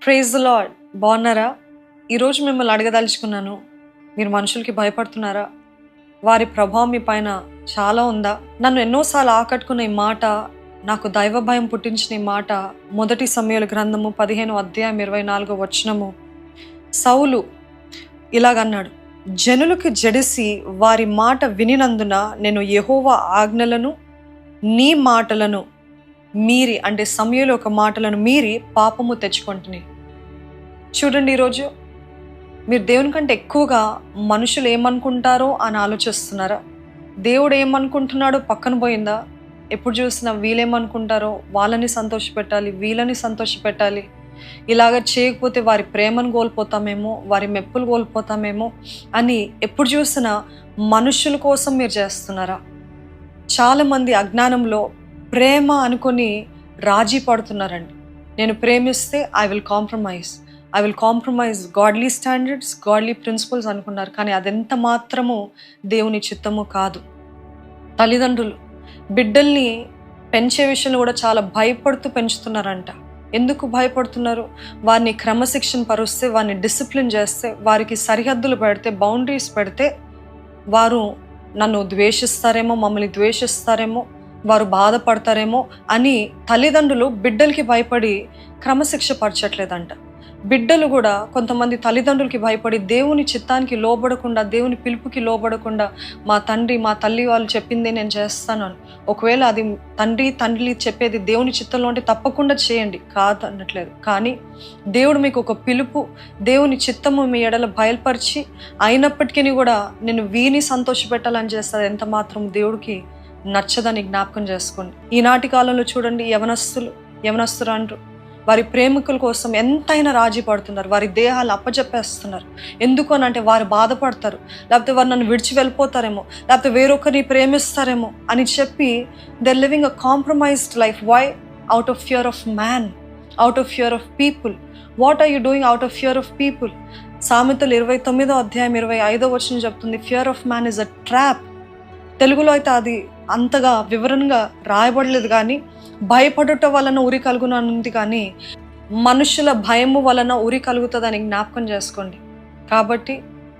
Praise the lord. బాగున్నారా? ఈరోజు మిమ్మల్ని అడగదలుచుకున్నాను, మీరు మనుషులకి భయపడుతున్నారా? వారి ప్రభావం మీ పైన చాలా ఉందా? నన్ను ఎన్నోసార్లు ఆకట్టుకున్న ఈ మాట, నాకు దైవ భయం పుట్టించిన ఈ మాట, మొదటి సమూయేలు గ్రంథము 15 అధ్యాయం 24 సౌలు ఇలాగన్నాడు, జనులకు జడిసి వారి మాట వినినందున నేను యెహోవా ఆజ్ఞలను నీ మాటలను మీరి, అంటే సమూయేలు ఒక మాటలను మీరి పాపము తెచ్చుకుంటుని. చూడండి, ఈరోజు మీరు దేవుని కంటే ఎక్కువగా మనుషులు ఏమనుకుంటారో అని ఆలోచిస్తున్నారా? దేవుడు ఏమనుకుంటున్నాడో పక్కన పోయిందా? ఎప్పుడు చూసినా వీళ్ళేమనుకుంటారో వాళ్ళని సంతోషపెట్టాలి, వీళ్ళని సంతోషపెట్టాలి, ఇలాగ చేయకపోతే వారి ప్రేమను కోల్పోతామేమో, వారి మెప్పులు కోల్పోతామేమో అని ఎప్పుడు చూసినా మనుషుల కోసం మీరు చేస్తున్నారా? చాలామంది అజ్ఞానంలో ప్రేమ అనుకొని రాజీ పడుతున్నారండి. నేను ప్రేమిస్తే I will compromise godly standards, godly principles అనుకున్నారు. కానీ అదెంత మాత్రము దేవుని చిత్తము కాదు. తల్లిదండ్రులు బిడ్డల్ని పెంచే విషయంలో కూడా చాలా భయపడుతూ పెంచుతున్నారంట. ఎందుకు భయపడుతున్నారు? వారిని క్రమశిక్షణ పరుస్తే, వారిని డిసిప్లిన్ చేస్తే, వారికి సరిహద్దులు పెడితే, బౌండరీస్ పెడితే వారు నన్ను ద్వేషిస్తారేమో, మమ్మల్ని ద్వేషిస్తారేమో, వారు బాధపడతారేమో అని తల్లిదండ్రులు బిడ్డలకి భయపడి క్రమశిక్ష పరచట్లేదంట. బిడ్డలు కూడా కొంతమంది తల్లిదండ్రులకి భయపడి దేవుని చిత్తానికి లోబడకుండా, దేవుని పిలుపుకి లోబడకుండా, మా తండ్రి మా తల్లి వాళ్ళు చెప్పిందే నేను చేస్తాను అని. ఒకవేళ అది తండ్రి చెప్పేది దేవుని చిత్తంలో ఉంటే తప్పకుండా చేయండి, కాదు అనట్లేదు. కానీ దేవుడు మీకు ఒక పిలుపు, దేవుని చిత్తము మీ ఎడల బయలుపరిచి అయినప్పటికీ కూడా నేను వీని సంతోషపెట్టాలని చేస్తుంది ఎంత మాత్రం దేవుడికి నచ్చదని జ్ఞాపకం చేసుకోండి. ఈనాటి కాలంలో చూడండి, యవనస్తులు అంటారు, వారి ప్రేమికుల కోసం ఎంతైనా రాజీ పడుతున్నారు, వారి దేహాలు అప్పచెప్పేస్తున్నారు. ఎందుకు అని అంటే వారు బాధపడతారు, లేకపోతే వారు నన్ను విడిచి వెళ్ళిపోతారేమో, లేకపోతే వేరొకరిని ప్రేమిస్తారేమో అని చెప్పి they are living a compromised life. Why? Out of fear of man, out of fear of people. What are you doing out of fear of people? సామెతలు 29 అధ్యాయం 25 చెప్తుంది, fear of man is a trap. తెలుగులో అయితే అది అంతగా వివరంగా రాయబడలేదు, కానీ భయపడుట వలన ఉరి కలుగును అని ఉంది, కానీ మనుషుల భయము వలన ఉరి కలుగుతుందని జ్ఞాపకం చేసుకోండి. కాబట్టి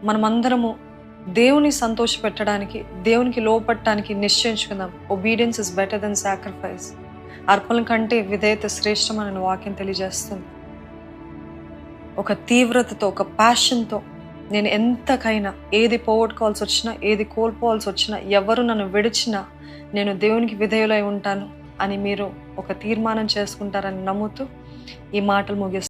మనమందరము దేవుని సంతోషపెట్టడానికి, దేవునికి లోపడటానికి నిశ్చయించుకుందాం. Obedience is better than sacrifice. అర్పణ కంటే విధేయత శ్రేష్టమని వాక్యం తెలియజేస్తుంది. ఒక తీవ్రతతో, ఒక ప్యాషన్తో నేను ఎంతకైనా ఏది పోగొట్టుకోవాల్సి వచ్చినా, ఏది కోల్పోవాల్సి వచ్చినా, ఎవరు నన్ను విడిచినా నేను దేవునికి విధేయులై ఉంటాను అని మీరు ఒక తీర్మానం చేసుకుంటారని నమ్ముతూ ఈ మాటలు ముగిస్తాను.